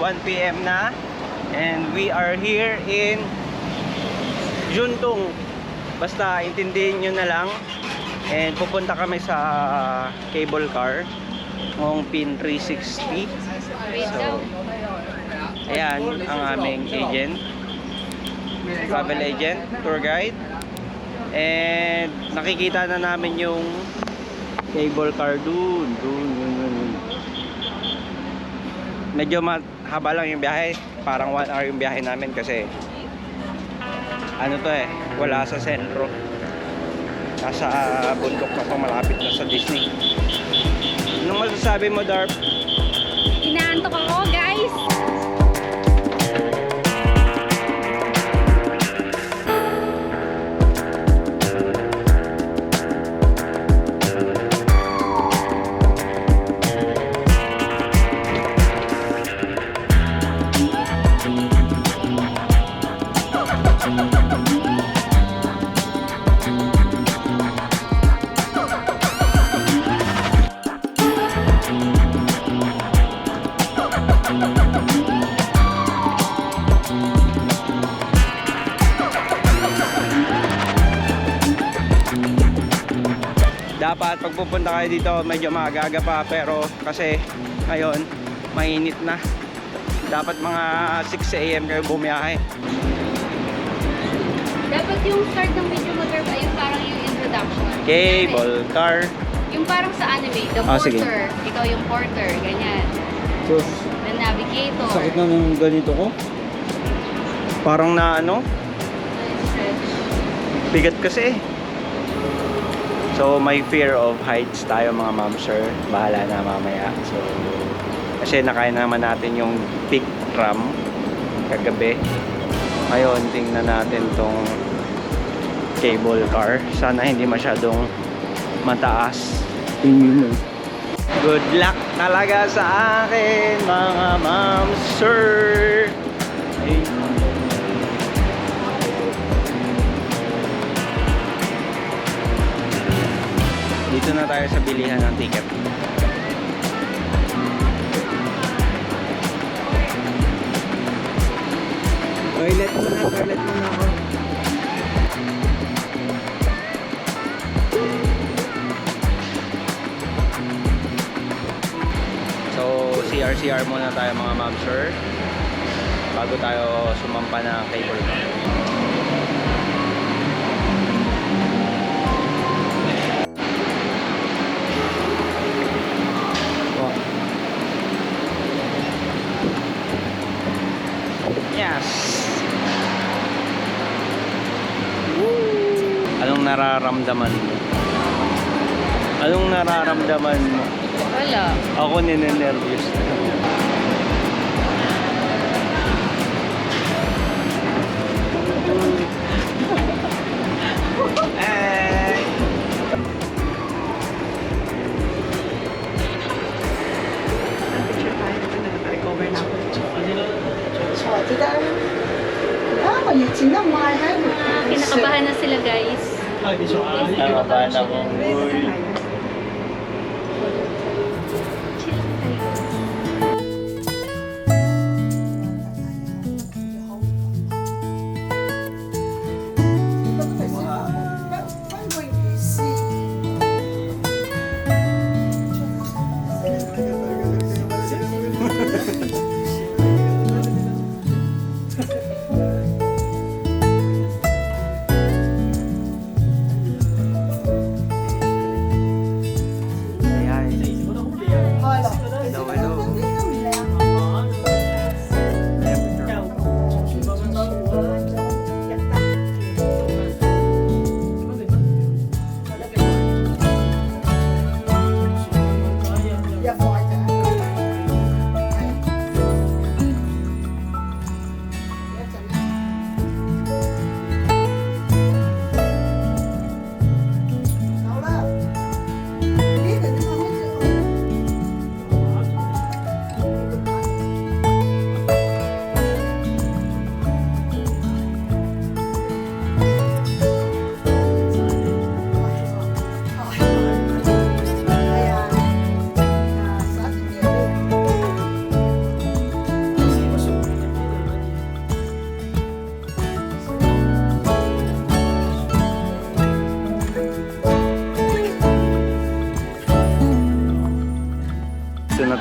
1 PM na. And we are here in Juntong. Basta intindihin nyo na lang. And pupunta kami sa cable car ng PIN 360. So, ayan ang aming agent, travel agent, tour guide. And nakikita na namin yung cable car dun. Medyo mahaba lang yung biyahe. Parang 1 hour yung biyahe namin kasi ano to wala sa sentro. Nasa bundok na to, malapit na sa Disney. Anong masasabi mo, Darp? Inaantok ako, guys! Dapat pag pupunta kayo dito medyo maaga pa, pero kasi ngayon mainit na. Dapat mga 6 AM kayo bumiyahe. Dapat yung start ng video mo, Derp, ay yung parang yung introduction. Cable car. Yung parang sa anime, the Sige. porter. Ikaw yung porter, ganyan. Sus, The navigator. sakit na ng ganito ko. Parang na ano, bigat kasi. So may fear of heights tayo mga ma'am sir. Bahala na mamaya. So kasi nakain naman natin yung peak tram kagabi. Ngayon tingnan natin tong cable car. Sana hindi masyadong mataas. Tingnan mo. Good luck talaga sa akin mga ma'am sir. Hey. Dito na tayo sa bilihan ng ticket. Toilet muna ako. So, CR muna tayo mga ma'am sir. Bago tayo sumampa na cable car. Yes. Anong nararamdaman mo? Anong nararamdaman mo? Wala. Ako ninenervyos na. Kinakabahan na sila, guys. Nakabahan akong uy.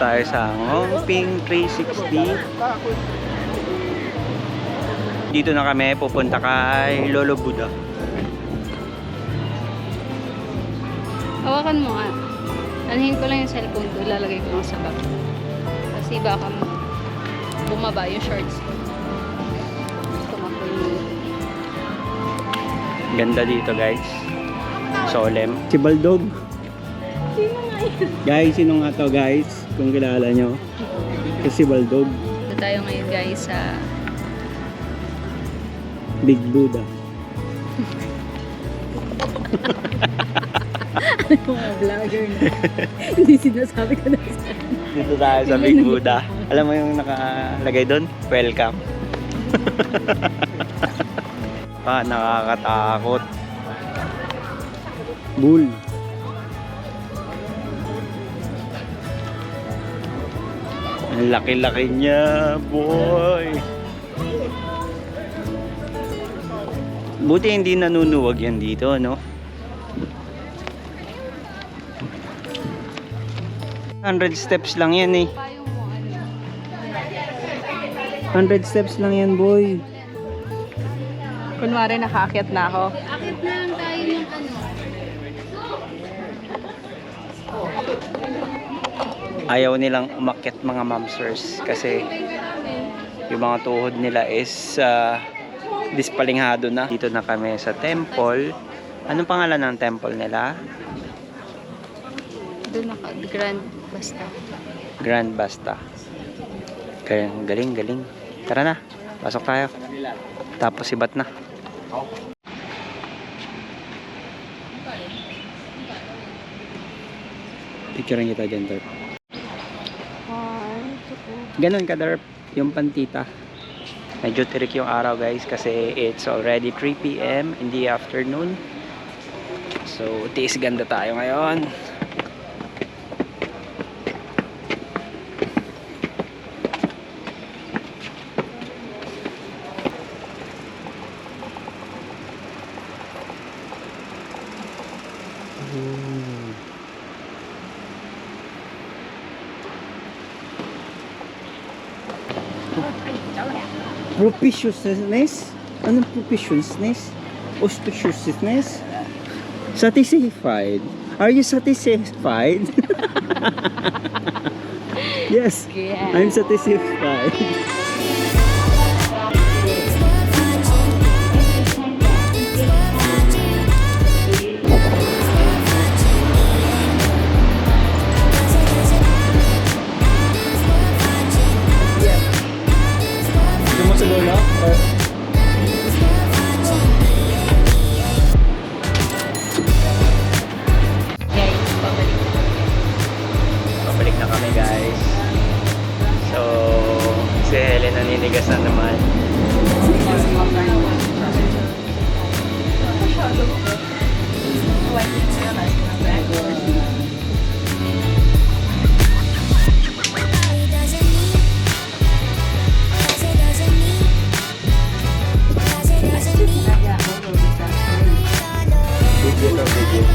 tayo sa Ngongping 360. Dito na kami pupunta kay Lolo Buddha. Hawakan mo nga. Anahin ko lang yung cellphone ko. Ilalagay ko lang sa bag. Kasi baka bumaba yung shorts ko. Tumakbo yung... Ganda dito guys. Solemn. Si Baldog. Sino nga yun? Guys, sino nga to guys? Kung kilala nyo. Si Baldog. Ito tayo ngayon guys sa... Big Buddha. Ano yung mga vlogger na? Hindi sinasabi ko na sa... Dito tayo sa Big Buddha. Alam mo yung nakalagay doon? Welcome. Nakakatakot. Bull. Ang laki-laki niya, boy. Buti hindi nanunuwag yan dito, no? 100 steps lang yan eh. Payong mo ano? 100 steps lang yan, boy. Kunwari nakaakyat na ako. Akit na lang tayo ng ano. Ayaw nilang umakyat mga mamsers kasi yung mga tuhod nila is dispalinghado na. Dito na kami sa temple. Anong pangalan ng temple nila? Doon naka, Grand Basta. Grand Basta. Galing, galing. Tara na, pasok tayo. Tapos ibat na. Picturean kita dyan, Derp. Ganon ka, Derp. Yung pantita. Medyo tirik yung araw, guys, kasi it's already 3 PM in the afternoon. So, tiis ganda tayo ngayon. Propitiousness? Anong propitiousness? Auspiciousness? Satisfied? Are you satisfied? Yes, Yeah. I'm satisfied. Gusto mo sa lola? Or... Guys, pabalik. Pabalik na kami, guys. So, si Helen naninigas na naman. Video to video.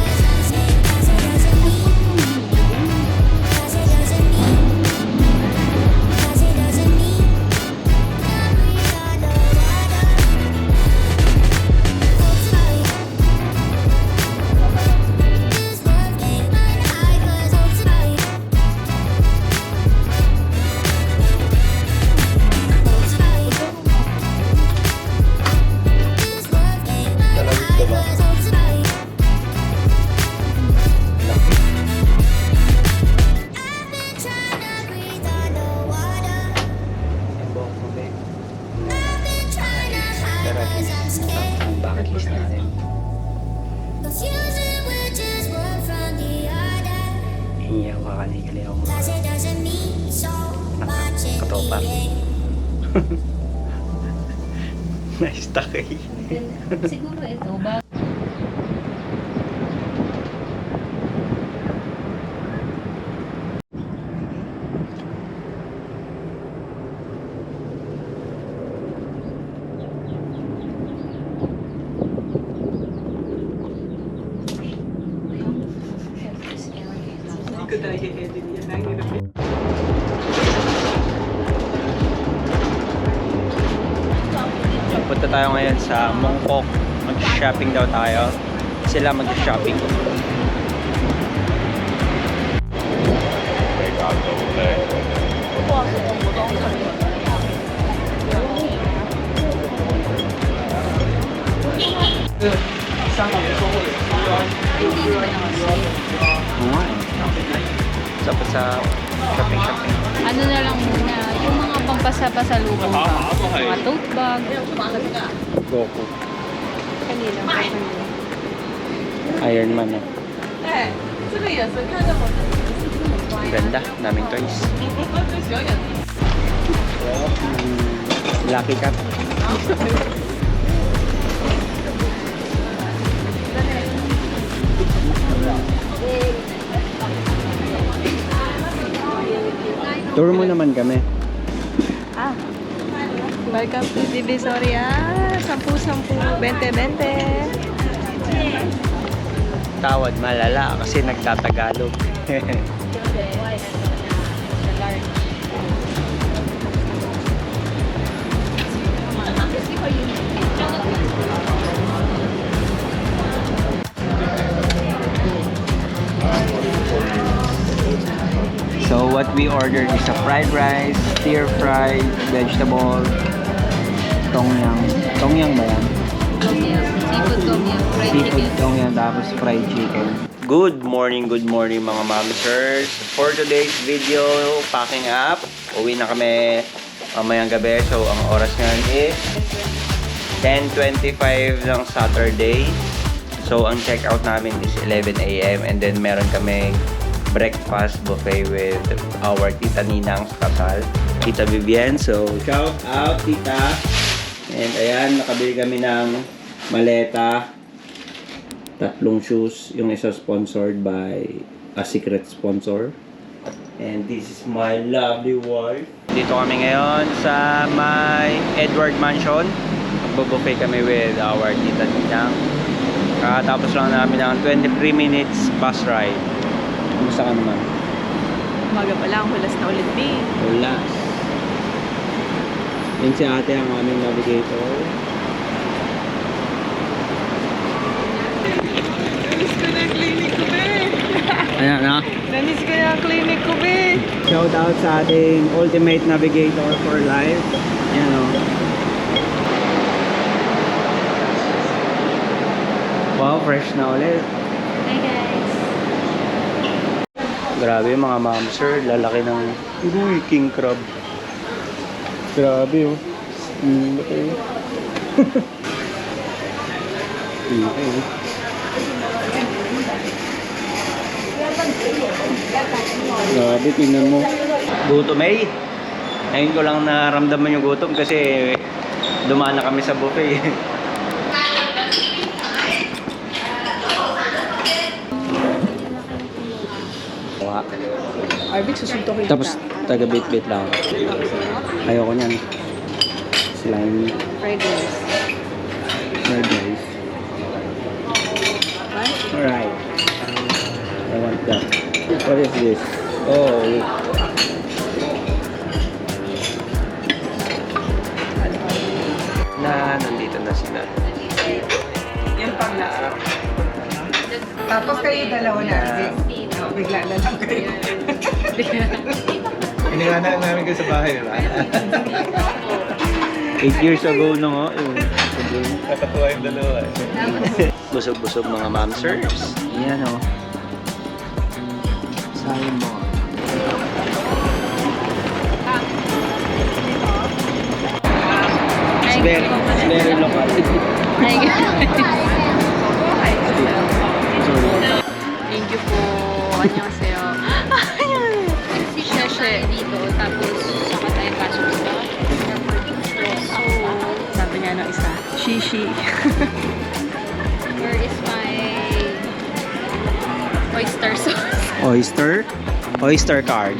Talawit ka ba? Tara, ang bucket list natin. Iiyak ka kanili ako mga katopa. Nice takay. Siguro ito ba? Hindi ko talaga edit yan. tayo ngayon sa Mongkok. Mag-shopping daw tayo. Sila mag-shopping. Sa shopping. Ano na lang muna, yung mga pampasa-pasalubong ba? Mga tote bag. Goku. Kanila. Iron Man. Ganda. Daming toys. Lucky Cat. Tour mo naman kami. Welcome to Divisoria. 10-10, 20-20. Tawad malala kasi nagtatagalog. So what we ordered is a fried rice, stir-fried, vegetable, tongyang. Tongyang ba yan? Seafood tom yum. Fried Seafood chicken. tongyang tapos fried chicken. Good morning mga mamsers. For today's video, packing up. Uwi na kami mamayang gabi. So ang oras ngayon is 10:25 ng Saturday. So ang check-out namin is 11 a.m. and then meron kaming breakfast buffet with our Tita Ninang sa kasal, Tita Vivian. So, shout out, Tita. And ayan, nakabili kami ng maleta, 3 shoes. Yung isa sponsored by a secret sponsor. And this is my lovely wife. Dito kami ngayon sa my Edward Mansion. Magbo-buffet kami with our Tita Ninang. Tapos lang namin ng 23 minutes bus ride. Kumusta ka naman? Umaga pa lang, hulas na ulit, B. Ulas. Yan si ate ang aming navigator. Namiss ko na yung clinic ko, be. Ayan na. Namiss ko na yung clinic ko, be. Shout out sa ating ultimate navigator for life. Yan o. Wow, fresh na ulit. Hi guys. Grabe mga mamsir, lalaki ng king crab. Grabe oh. Laki. Laki oh. Grabe, tingnan mo. Gutom eh. Ngayon ko lang naramdaman yung gutom kasi dumaan na kami sa buffet. Arvic, susuntokin kita. Tapos taga-bit-bit lang. Ayoko niyan. Slime. Fried rice. Fried rice. Alright. I want that. What is this? Oh, wait. Nandito na sila. Yan pang lasa. Tapos kayo dalawa na. Oh, bigla na lang kayo. Iniwanan namin kayo sa bahay, di ba? 8 years ago na nga. Nakatuwa yung dalawa eh. Busog-busog mga mamsers. Yan o. Salmon. It's very local. Hi guys. Sorry. Thank you po. Annyeonghaseyo. Sheshe dito. Tapos saka tayo pasok sa Sabi niya ng isa, shishi. where is my oyster sauce? Oyster? Oyster card.